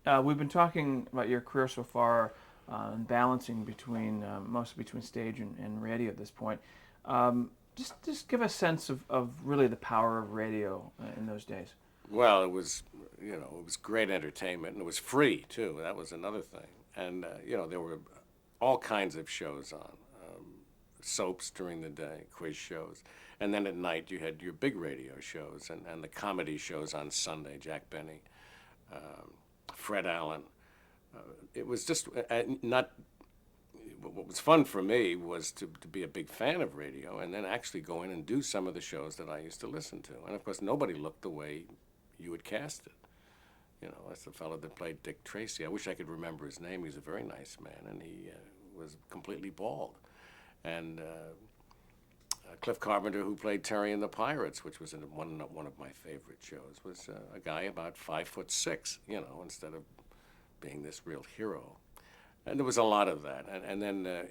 We've been talking about your career so far, and balancing between mostly between stage and radio at this point. Just give a sense of really the power of radio in those days. Well, it was, it was great entertainment, and it was free too. That was another thing. And there were all kinds of shows on, soaps during the day, quiz shows, and then at night you had your big radio shows and the comedy shows on Sunday. Jack Benny, Fred Allen. It was just not. What was fun for me was to be a big fan of radio and then actually go in and do some of the shows that I used to listen to. And of course, nobody looked the way you had cast it. That's the fellow that played Dick Tracy. I wish I could remember his name. He was a very nice man, and he was completely bald. And Cliff Carpenter, who played Terry in the Pirates, which was one of my favorite shows, was a guy about 5'6", instead of being this real hero. And there was a lot of that. And then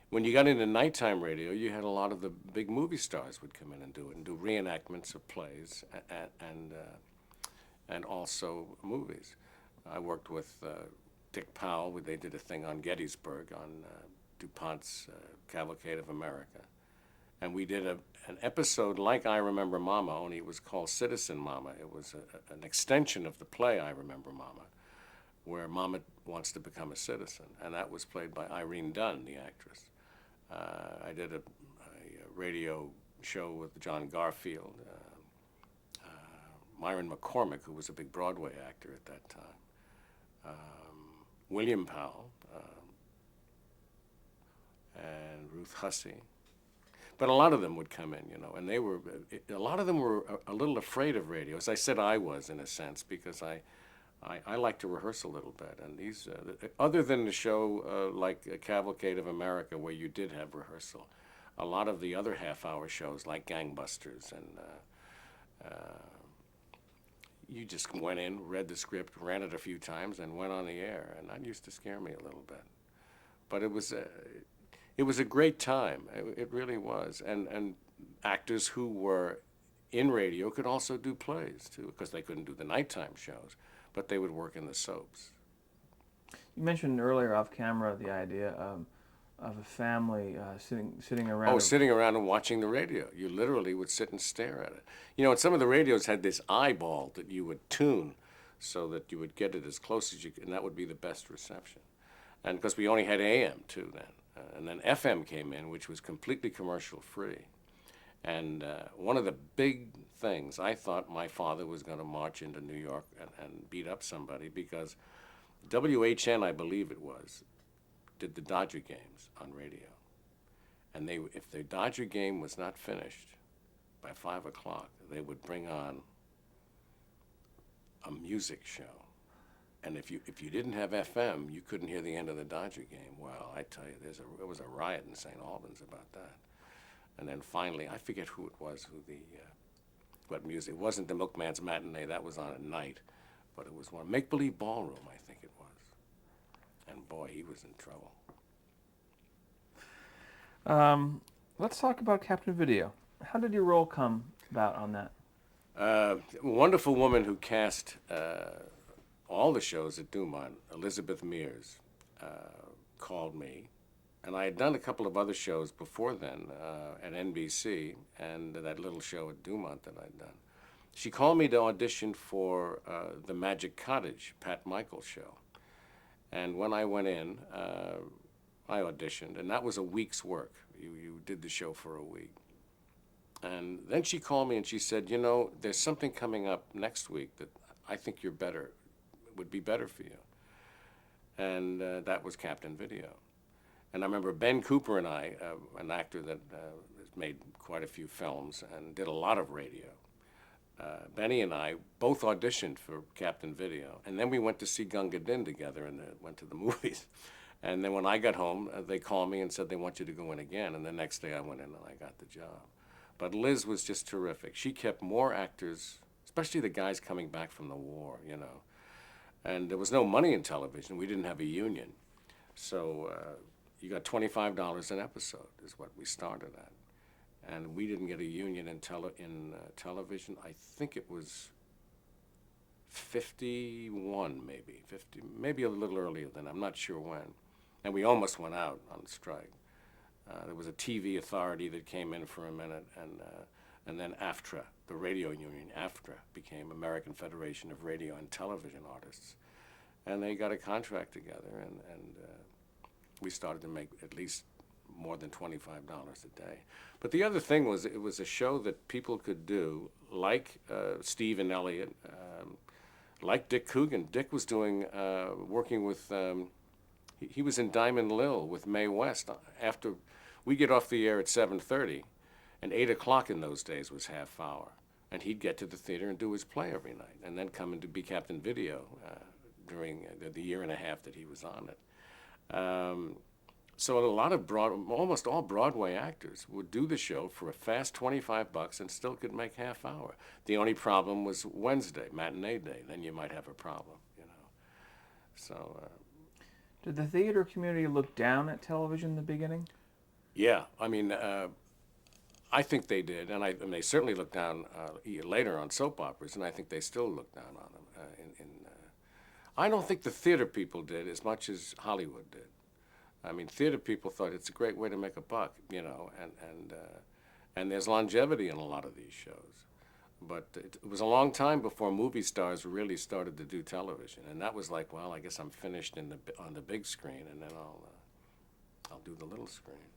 when you got into nighttime radio, you had a lot of the big movie stars would come in and do it, and do reenactments of plays and also movies. I worked with Dick Powell. They did a thing on Gettysburg on DuPont's Cavalcade of America. And we did an episode like I Remember Mama, only it was called Citizen Mama. It was an extension of the play I Remember Mama, where Mama wants to become a citizen. And that was played by Irene Dunn, the actress. I did a radio show with John Garfield, Myron McCormick, who was a big Broadway actor at that time, William Powell, and Ruth Hussey. But a lot of them would come in, and a lot of them were a little afraid of radio. As I said, I was, in a sense, because I like to rehearse a little bit. And these, other than the show like Cavalcade of America, where you did have rehearsal, a lot of the other half-hour shows like Gangbusters and you just went in, read the script, ran it a few times, and went on the air. And that used to scare me a little bit. But it was a great time. It really was. And actors who were in radio could also do plays, too, because they couldn't do the nighttime shows, but they would work in the soaps. You mentioned earlier off camera the idea of a family sitting around. Oh, sitting around and watching the radio. You literally would sit and stare at it. And some of the radios had this eyeball that you would tune so that you would get it as close as you could, and that would be the best reception. And because we only had AM, too, then. And then FM came in, which was completely commercial free. And one of the big things, I thought my father was going to march into New York and beat up somebody, because WHN, I believe it was, did the Dodger games on radio. And if the Dodger game was not finished by 5 o'clock, they would bring on a music show. And if you didn't have FM, you couldn't hear the end of the Dodger game. Well, I tell you, there was a riot in St. Albans about that. And then finally, I forget who it was, what music. It wasn't the Milkman's Matinee, that was on at night. But it was one, Make Believe Ballroom, I think it was. And boy, he was in trouble. Let's talk about Captain Video. How did your role come about on that? A wonderful woman who cast all the shows at Dumont, Elizabeth Mears, called me. And I had done a couple of other shows before then at NBC and that little show at Dumont that I'd done. She called me to audition for the Magic Cottage, Pat Michaels show. And when I went in, I auditioned, and that was a week's work. You did the show for a week. And then she called me and she said, there's something coming up next week that I think would be better for you. And that was Captain Video. And I remember Ben Cooper and I, an actor that has made quite a few films and did a lot of radio. Benny and I both auditioned for Captain Video. And then we went to see Gunga Din together and went to the movies. And then when I got home, they called me and said they want you to go in again. And the next day I went in and I got the job. But Liz was just terrific. She kept more actors, especially the guys coming back from the war, And there was no money in television. We didn't have a union. So you got $25 an episode is what we started at. And we didn't get a union in television. I think it was 51, maybe 50, maybe a little earlier than, I'm not sure when, and we almost went out on strike. There was a TV authority that came in for a minute, and then AFTRA, the radio union, AFTRA, became American Federation of Radio and Television Artists, and they got a contract together, and we started to make at least more than $25 a day. But the other thing was, it was a show that people could do, like Steve and Elliot, like Dick Coogan. Dick was doing, working with, he was in Diamond Lil with Mae West. After we get off the air at 7:30, and 8 o'clock in those days was half hour. And he'd get to the theater and do his play every night, and then come in to be Captain Video during the year and a half that he was on it. So a lot of almost all Broadway actors would do the show for a fast $25 and still could make half hour. The only problem was Wednesday, matinee day. Then you might have a problem, you know. So. Did the theater community look down at television in the beginning? Yeah, I mean, I think they did, and they certainly looked down later on soap operas, and I think they still look down on them. I don't think the theater people did as much as Hollywood did. I mean, theater people thought it's a great way to make a buck, you know, and there's longevity in a lot of these shows. But it was a long time before movie stars really started to do television, and that was like, well, I guess I'm finished on the big screen, and then I'll do the little screen.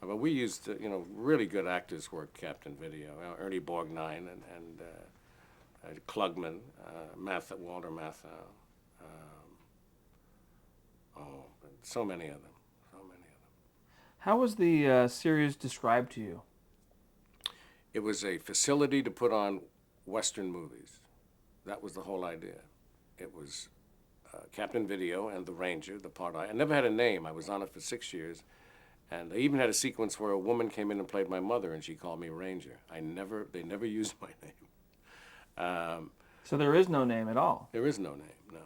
But we used, you know, really good actors worked Captain Video. Ernie Borgnine and Klugman, Walter Matthau. So many of them. How was the series described to you? It was a facility to put on Western movies. That was the whole idea. It was Captain Video and the Ranger, the part I never had a name. I was on it for 6 years. And I even had a sequence where a woman came in and played my mother, and she called me Ranger. They never used my name. So there is no name at all? There is no name, no.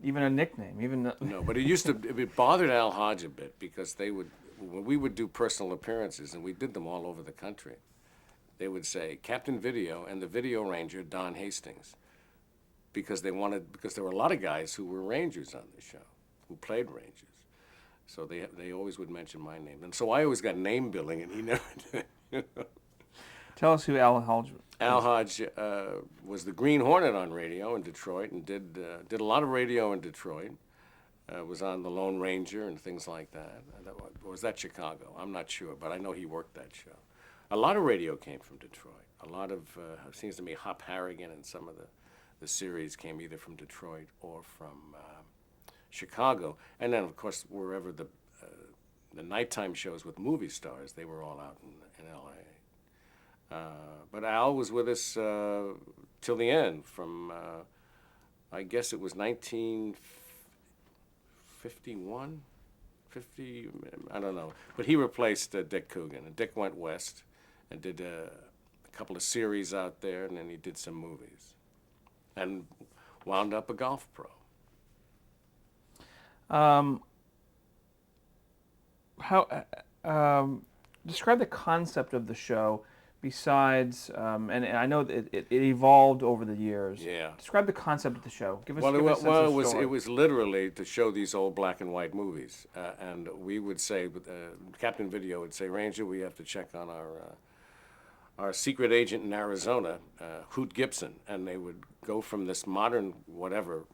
Even a nickname? No, but it bothered Al Hodge a bit, because when we would do personal appearances, and we did them all over the country, they would say, Captain Video and the Video Ranger, Don Hastings, because there were a lot of guys who were Rangers on the show, who played Rangers. So they always would mention my name. And so I always got name billing, and he never did. You know? Tell us who Al Hodge was. Al Hodge was the Green Hornet on radio in Detroit, and did a lot of radio in Detroit. Was on the Lone Ranger and things like that. Or was that Chicago? I'm not sure, but I know he worked that show. A lot of radio came from Detroit. A lot of, it seems to me, Hop Harrigan and some of the series came either from Detroit or from Chicago. And then, of course, wherever the nighttime shows with movie stars, they were all out in L.A. But Al was with us till the end, from, I guess it was 1951, 50, I don't know. But he replaced Dick Coogan, and Dick went west and did a couple of series out there, and then he did some movies, and wound up a golf pro. Describe the concept of the show. Besides, and I know that it evolved over the years. Yeah. Describe the concept of the show. Give us, Well, give us a sense of the story. it was literally to show these old black and white movies, and we would say, Captain Video would say, Ranger, we have to check on our secret agent in Arizona, Hoot Gibson, and they would go from this modern whatever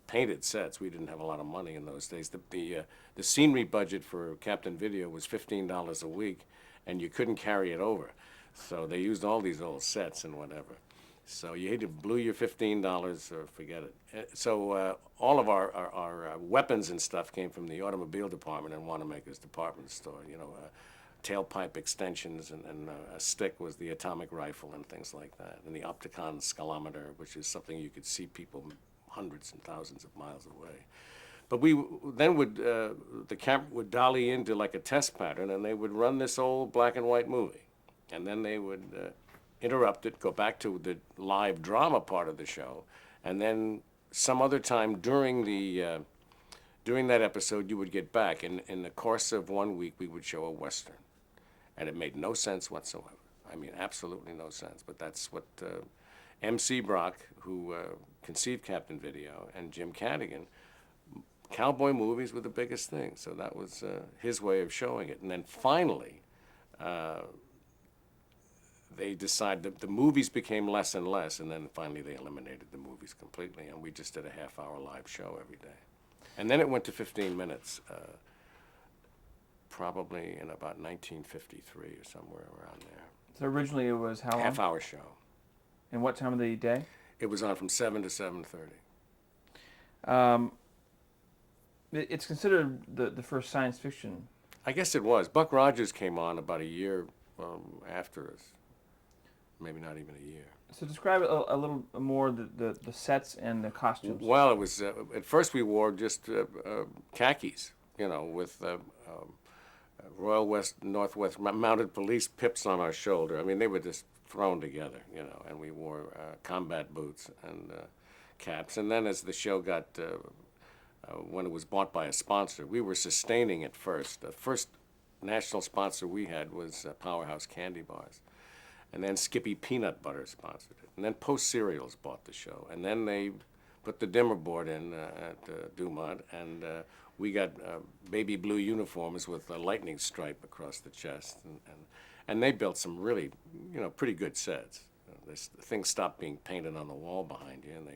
painted sets. We didn't have a lot of money in those days. The scenery budget for Captain Video was $15 a week, and you couldn't carry it over. So they used all these old sets and whatever. So you either blew your $15 or forget it. So all of our weapons and stuff came from the automobile department and Wanamaker's department store. You know, tailpipe extensions, and a stick was the atomic rifle and things like that. And the Opticon scalometer, which is something you could see people hundreds and thousands of miles away. But we then the camera would dolly into like a test pattern, and they would run this old black and white movie. And then they would interrupt it, go back to the live drama part of the show, and then some other time during that episode, you would get back. In the course of 1 week, we would show a Western. And it made no sense whatsoever. I mean, absolutely no sense. But that's what, M.C. Brock, who conceived Captain Video, and Jim Cadigan. Cowboy movies were the biggest thing, so that was his way of showing it. And then finally, they decided that the movies became less and less, and then finally they eliminated the movies completely, and we just did a half-hour live show every day. And then it went to 15 minutes, probably in about 1953 or somewhere around there. So originally it was how long? Half-hour show. And what time of the day? It was on from 7 to 7:30. It's considered the first science fiction. I guess it was. Buck Rogers came on about a year after us. Maybe not even a year. So describe a little more the sets and the costumes. Well, it was at first we wore just khakis, with Royal Northwest Mounted Police pips on our shoulder. I mean, they were just thrown together, and we wore combat boots and caps. And then as the show got, when it was bought by a sponsor, we were sustaining it first. The first national sponsor we had was Powerhouse Candy Bars. And then Skippy Peanut Butter sponsored it. And then Post Cereals bought the show. And then they put the dimmer board in at Dumont, and we got baby blue uniforms with a lightning stripe across the chest. And they built some really, pretty good sets. The thing stopped being painted on the wall behind you, and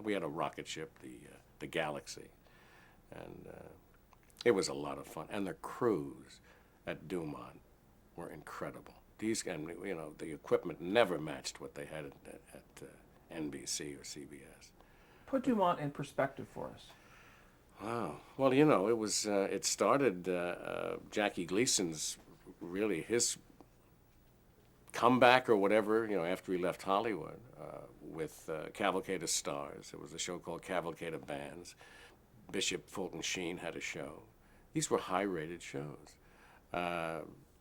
we had a rocket ship, the Galaxy. And it was a lot of fun. And the crews at Dumont were incredible. The equipment never matched what they had at NBC or CBS. Put Dumont in perspective for us. Wow. Well, it was. It started Jackie Gleason's his comeback or whatever. After he left Hollywood with Cavalcade of Stars. There was a show called Cavalcade of Bands. Bishop Fulton Sheen had a show. These were high-rated shows.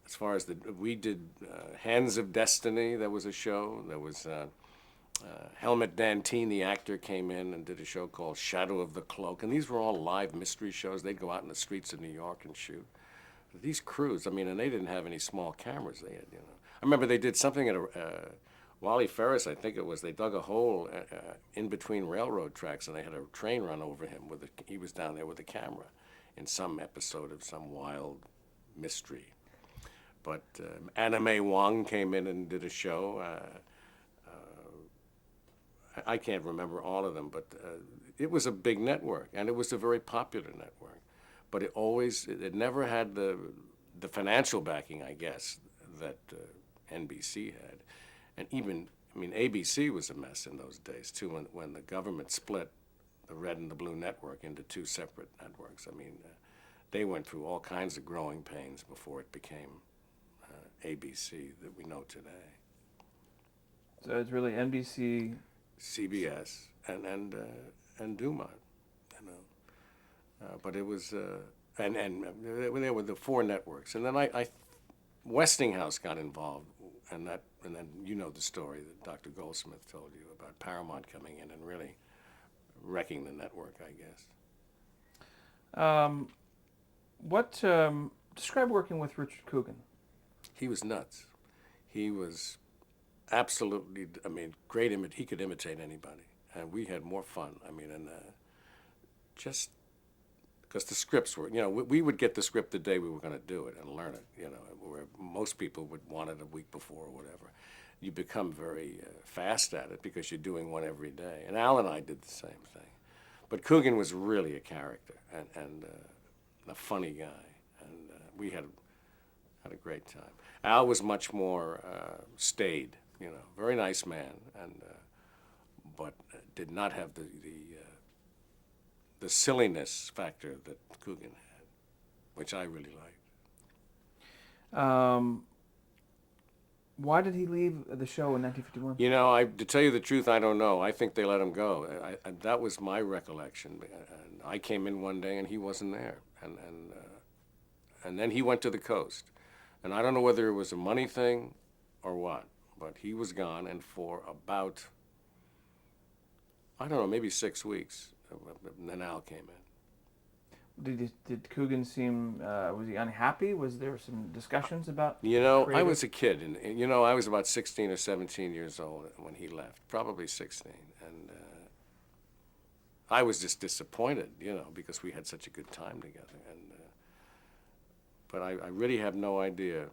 As far as we did Hands of Destiny, there was a show. There was Helmut Dantine, the actor, came in and did a show called Shadow of the Cloak. And these were all live mystery shows. They'd go out in the streets of New York and shoot. These crews, and they didn't have any small cameras. They had, I remember they did something at Wally Ferris, I think it was. They dug a hole in between railroad tracks, and they had a train run over him. He was down there with a camera in some episode of some wild mystery. But Anna May Wong came in and did a show. I can't remember all of them, but it was a big network, and it was a very popular network. But it never had the financial backing, I guess, that NBC had. And even, ABC was a mess in those days, too, when the government split the Red and the Blue Network into two separate networks. They went through all kinds of growing pains before it became ABC that we know today. So it's really NBC, CBS, and Dumont, but it was and there were the four networks, and then Westinghouse got involved, and then the story that Dr. Goldsmith told you about Paramount coming in and really wrecking the network, I guess. Describe working with Richard Coogan. He was nuts. He was absolutely, great. He could imitate anybody, and we had more fun. Just because the scripts were, we would get the script the day we were going to do it and learn it. Where most people would want it a week before or whatever. You become very fast at it because you're doing one every day. And Al and I did the same thing, but Coogan was really a character and a funny guy, and we had a great time. Al was much more staid, very nice man, and but did not have the silliness factor that Coogan had, which I really liked. Why did he leave the show in 1951? To tell you the truth, I don't know. I think they let him go. That was my recollection. And I came in one day and he wasn't there, and then he went to the coast. And I don't know whether it was a money thing or what, but he was gone, and for about, maybe 6 weeks, and then Al came in. Did Coogan seem was he unhappy? Was there some discussions about You know, I creative? was a kid, and you know, I was about 16 or 17 years old when he left, probably 16, and I was just disappointed, you know, because we had such a good time together. And but I really have no idea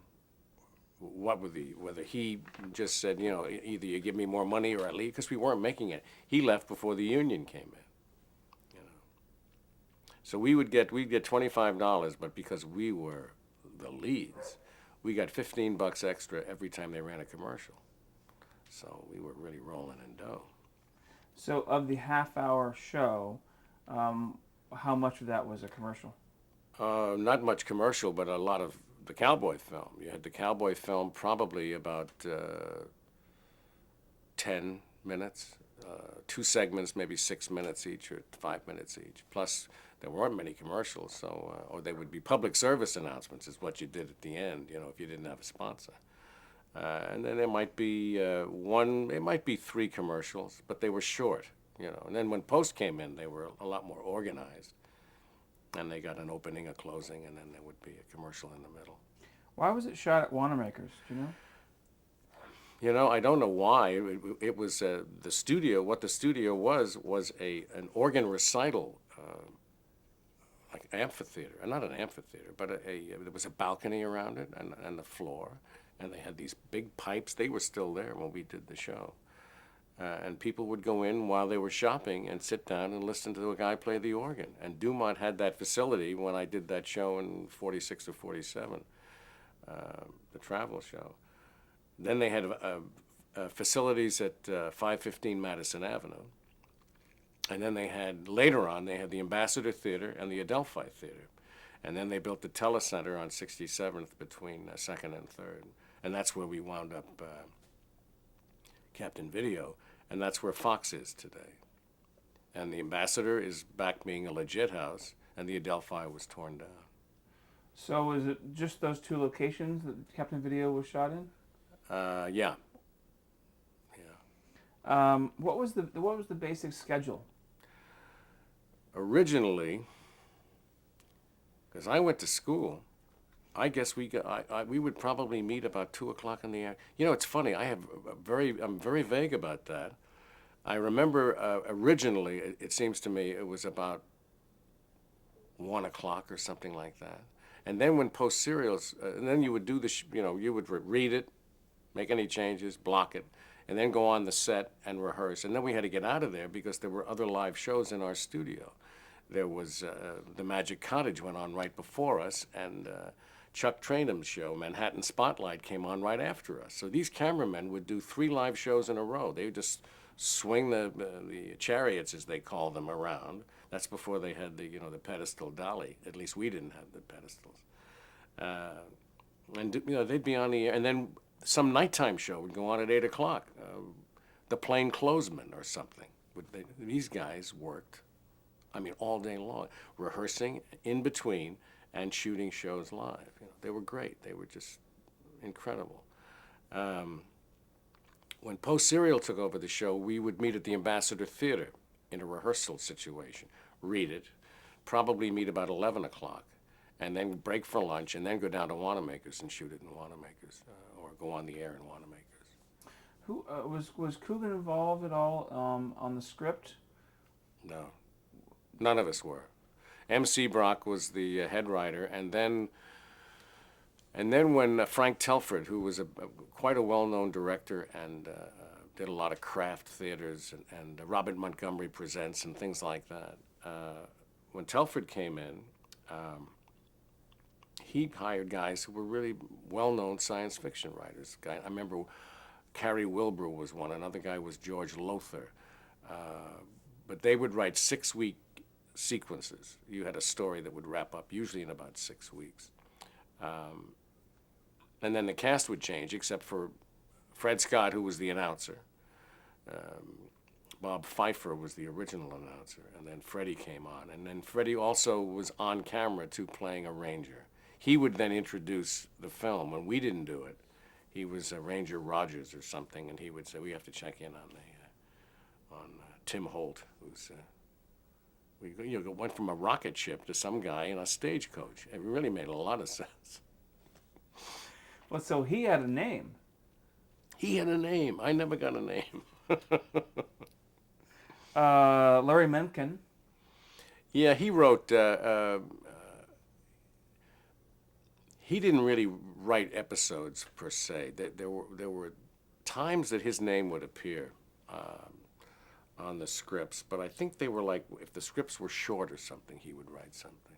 whether he just said, you know, either you give me more money or I leave, because we weren't making it. He left before the union came in, you know. So we'd get $25, but because we were the leads, we got $15 extra every time they ran a commercial. So we were really rolling in dough. So of the half-hour show, um, how much of that was a commercial? Not much commercial, but a lot of the cowboy film. You had the cowboy film probably about 10 minutes, two segments, maybe 6 minutes each or 5 minutes each. Plus, there weren't many commercials, so or they would be public service announcements, is what you did at the end. You know, if you didn't have a sponsor. And then there might be it might be three commercials, but they were short. You know, and then when Post came in, they were a lot more organized, and they got an opening, a closing, and then there would be a commercial in the middle. Why was it shot at Wanamaker's? Do you know? You know, I don't know why. It was the studio. What the studio was an organ recital, like amphitheater. Not an amphitheater, but there was a balcony around it and the floor, and they had these big pipes. They were still there when we did the show. And people would go in while they were shopping and sit down and listen to a guy play the organ. And Dumont had that facility when I did that show in 46 or 47, the travel show. Then they had facilities at 515 Madison Avenue. And then they had, later on, they had the Ambassador Theater and the Adelphi Theater. And then they built the Telecenter on 67th between 2nd and 3rd. And that's where we wound up Captain Video. And that's where Fox is today. And the Ambassador is back being a legit house, and the Adelphi was torn down. So is it just those two locations that Captain Video was shot in? Yeah. What was the basic schedule? Originally, because I went to school, I guess we would probably meet about 2 o'clock in the afternoon. You know, it's funny. I'm very vague about that. I remember originally, it seems to me, it was about 1 o'clock or something like that. And then when post serials, and then you would do you would read it, make any changes, block it, and then go on the set and rehearse. And then we had to get out of there because there were other live shows in our studio. There was the Magic Cottage went on right before us, and Chuck Trainham's show, Manhattan Spotlight, came on right after us. So these cameramen would do 3 live shows in a row. They would just swing the chariots, as they call them, around. That's before they had the pedestal dolly. At least we didn't have the pedestals. And they'd be on the air, and then some nighttime show would go on at 8 o'clock. The Plainclothesmen or something. These guys worked, I mean, all day long, rehearsing in between and shooting shows live. They were great. They were just incredible. When Post Serial took over the show, we would meet at the Ambassador Theater in a rehearsal situation, read it, probably meet about 11 o'clock, and then break for lunch, and then go down to Wanamaker's and shoot it in Wanamaker's, or go on the air in Wanamaker's. Who was Coogan involved at all on the script? No, none of us were. M.C. Brock was the head writer, and then when Frank Telford, who was quite a well-known director and did a lot of craft theaters and Robert Montgomery Presents and things like that, when Telford came in, he hired guys who were really well-known science fiction writers. I remember Carrie Wilbur was one. Another guy was George Lothar. But they would write 6-week sequences. You had a story that would wrap up usually in about 6 weeks. And then the cast would change, except for Fred Scott, who was the announcer. Bob Pfeiffer was the original announcer, and then Freddie came on. And then Freddie also was on camera, too, playing a ranger. He would then introduce the film. When we didn't do it, he was Ranger Rogers or something, and he would say, we have to check in on Tim Holt, who's went from a rocket ship to some guy in a stagecoach. It really made a lot of sense. Well, so he had a name. He had a name. I never got a name. Larry Menken. Yeah, he wrote. He didn't really write episodes per se. There were times that his name would appear on the scripts, but I think they were like if the scripts were short or something, he would write something.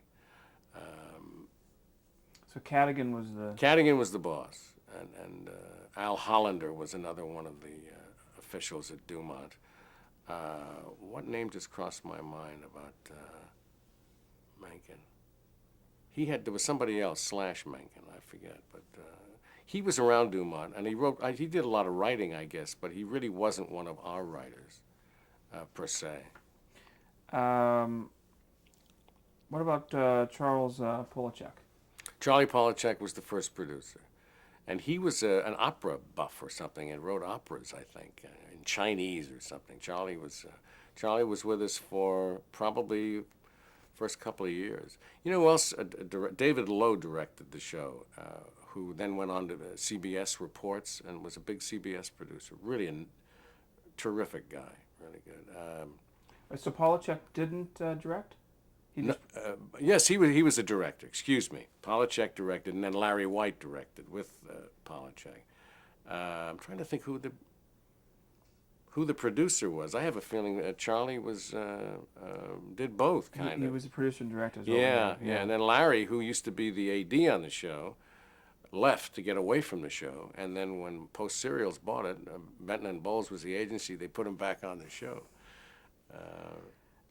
So Cadigan was the. Cadigan was the boss, and Al Hollander was another one of the officials at Dumont. What name just crossed my mind about Menken? There was somebody else / Menken, I forget, but he was around Dumont, and he did a lot of writing, I guess, but he really wasn't one of our writers, per se. What about Charles Polachek? Charlie Polachek was the first producer, and he was an opera buff or something and wrote operas, I think, in Chinese or something. Charlie was with us for probably first couple of years. You know who else? David Lowe directed the show, who then went on to CBS Reports and was a big CBS producer. Really a terrific guy, really good. So Polachek didn't direct? Yes, he was a director. Excuse me. Polachek directed, and then Larry White directed with Polachek. I'm trying to think who the producer was. I have a feeling that Charlie did both kind of. He was a producer and director as well. Yeah. And then Larry, who used to be the AD on the show, left to get away from the show. And then when Post Serials bought it, Benton and Bowles was the agency. They put him back on the show.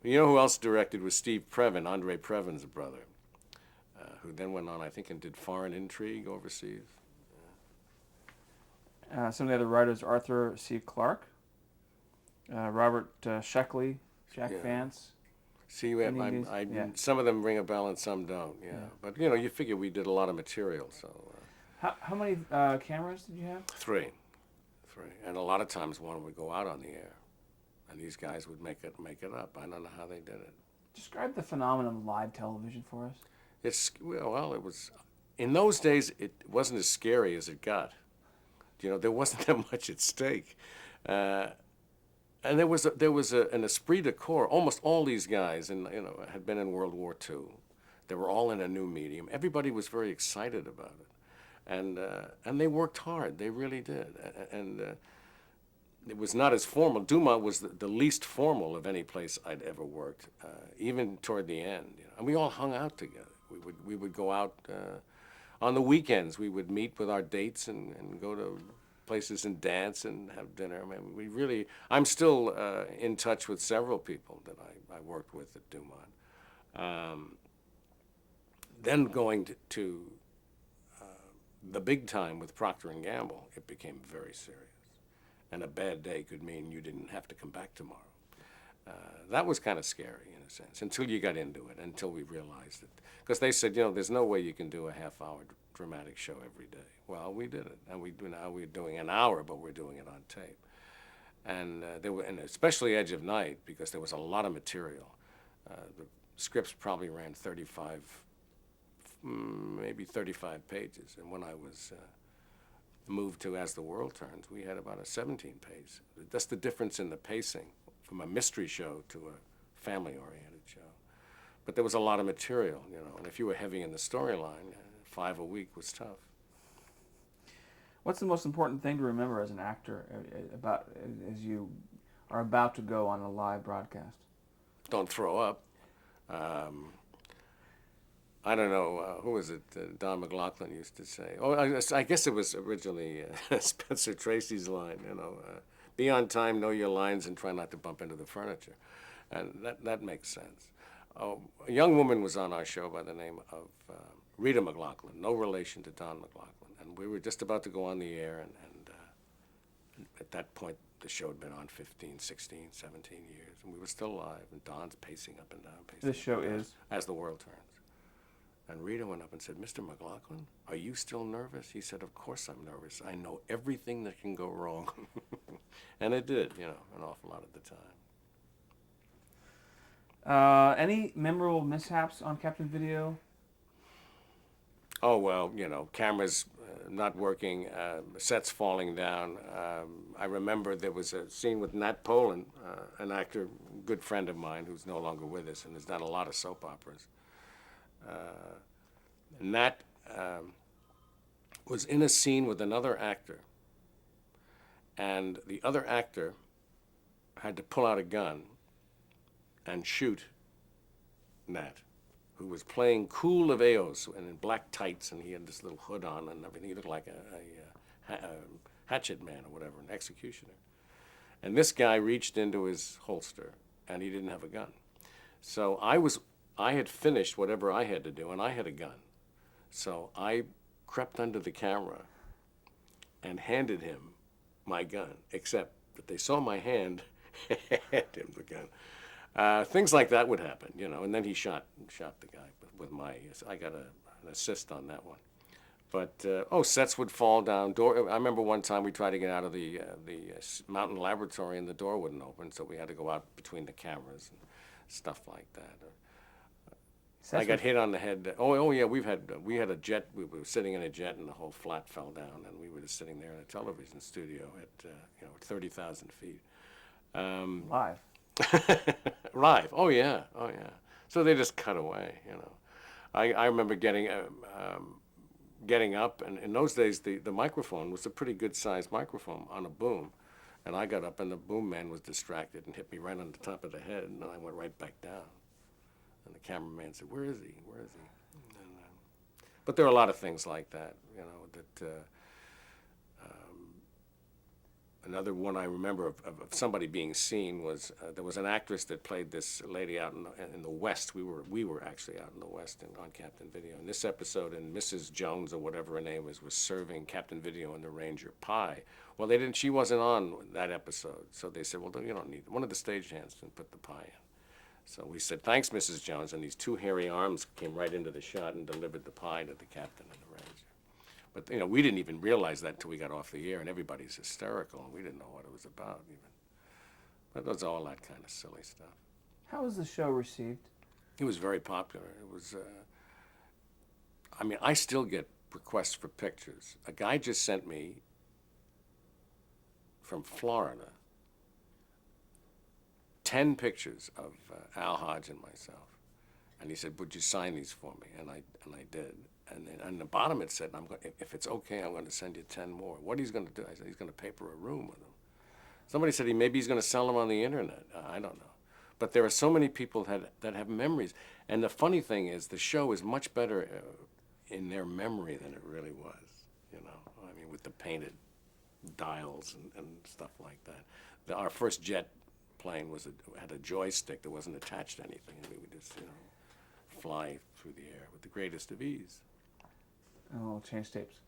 You know who else directed was Steve Previn, Andre Previn's brother, who then went on, I think, and did Foreign Intrigue overseas. Some of the other writers: Arthur C. Clarke, Robert Sheckley, Jack Vance. See, some of them ring a bell and some don't. Yeah. But you figure we did a lot of material. So. How many cameras did you have? Three, and a lot of times one would go out on the air. And these guys would make it up. I don't know how they did it. Describe the phenomenon of live television for us. It was in those days. It wasn't as scary as it got. There wasn't that much at stake, and there was an esprit de corps. Almost all these guys, had been in World War II. They were all in a new medium. Everybody was very excited about it, and they worked hard. They really did, and. It was not as formal. Dumont was the least formal of any place I'd ever worked, even toward the end. And we all hung out together. We would go out on the weekends. We would meet with our dates and go to places and dance and have dinner. I mean, I'm still in touch with several people that I worked with at Dumont. Then going to the big time with Procter & Gamble, it became very serious. And a bad day could mean you didn't have to come back tomorrow. That was kind of scary in a sense, until you got into it, until we realized it. Because they said, there's no way you can do a half-hour dramatic show every day. Well, we did it, and now we're doing an hour, but we're doing it on tape. And and especially Edge of Night, because there was a lot of material. The scripts probably ran 35, maybe 35 pages, and when I was moved to As the World Turns, we had about a 17-page. That's the difference in the pacing from a mystery show to a family-oriented show. But there was a lot of material, and if you were heavy in the storyline, 5 a week was tough. What's the most important thing to remember as an actor as you are about to go on a live broadcast? Don't throw up. I don't know, who was it? Don McLaughlin used to say. Oh, I guess it was originally Spencer Tracy's line, be on time, know your lines, and try not to bump into the furniture. And that makes sense. A young woman was on our show by the name of Rita McLaughlin, no relation to Don McLaughlin. And we were just about to go on the air, and at that point, the show had been on 15, 16, 17 years, and we were still live, and Don's pacing up and down. This show is? As the World Turns. And Rita went up and said, Mr. McLaughlin, are you still nervous? He said, of course I'm nervous. I know everything that can go wrong. And it did, an awful lot at the time. Any memorable mishaps on Captain Video? Oh, well, cameras not working, sets falling down. I remember there was a scene with Nat Polen, an actor, good friend of mine who's no longer with us and has done a lot of soap operas. Nat was in a scene with another actor, and the other actor had to pull out a gun and shoot Nat, who was playing Cool of Eos and in black tights, and he had this little hood on and everything. He looked like a hatchet man or whatever, an executioner. And this guy reached into his holster, and he didn't have a gun. So I had finished whatever I had to do, and I had a gun. So I crept under the camera and handed him my gun, except that they saw my hand, handed him the gun. Things like that would happen, and then he shot the guy with my. I got an assist on that one. But sets would fall down. I remember one time we tried to get out of the mountain laboratory and the door wouldn't open, so we had to go out between the cameras and stuff like that. I got hit on the head. Oh yeah, we had a jet. We were sitting in a jet and the whole flat fell down, and we were just sitting there in a television studio at 30,000 feet. Live. Live. Oh yeah. So they just cut away. I remember getting up, and in those days the microphone was a pretty good sized microphone on a boom, and I got up and the boom man was distracted and hit me right on the top of the head, and I went right back down. And the cameraman said, "Where is he? Where is he?" And, but there are a lot of things like that, that. Another one I remember of somebody being seen was there was an actress that played this lady out in the West. We were actually out in the West on Captain Video. In this episode, and Mrs. Jones or whatever her name was serving Captain Video and the Ranger pie. Well, they didn't. She wasn't on that episode, so they said, "Well, you don't need." One of the stagehands didn't put the pie in. So we said, "Thanks, Mrs. Jones," and these two hairy arms came right into the shot and delivered the pie to the captain and the Ranger. But we didn't even realize that until we got off the air, and everybody's hysterical, and we didn't know what it was about even. But it was all that kind of silly stuff. How was the show received? It was very popular. It was. I still get requests for pictures. A guy just sent me from Florida 10 pictures of Al Hodge and myself, and he said, "Would you sign these for me?" And I did. And then on the bottom it said, "If it's okay, I'm going to send you 10 more." What he's going to do? I said, "He's going to paper a room with them." Somebody said maybe he's going to sell them on the internet. I don't know. But there are so many people that have memories. And the funny thing is, the show is much better in their memory than it really was. With the painted dials and stuff like that. Our first jet plane had a joystick that wasn't attached to anything, and we would just fly through the air with the greatest of ease. Oh, change tapes.